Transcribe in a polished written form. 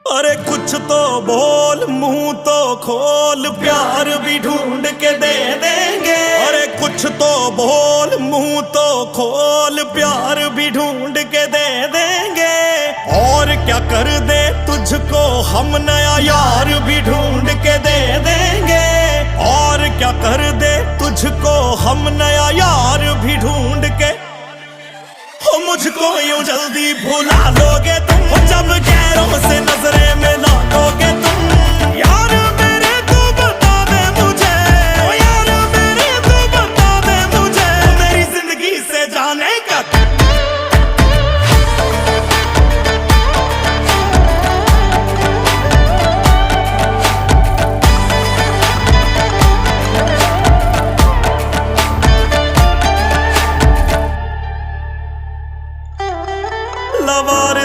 अरे कुछ तो बोल, मुंह तो खोल, प्यार भी ढूंढ के दे देंगे। अरे कुछ तो बोल, मुंह तो खोल, प्यार भी ढूंढ के दे देंगे। और क्या कर दे तुझको हम, नया यार भी ढूंढ के दे देंगे। और क्या कर दे तुझको हम, नया यार भी ढूंढ के। हो मुझको यूं जल्दी भुला लो।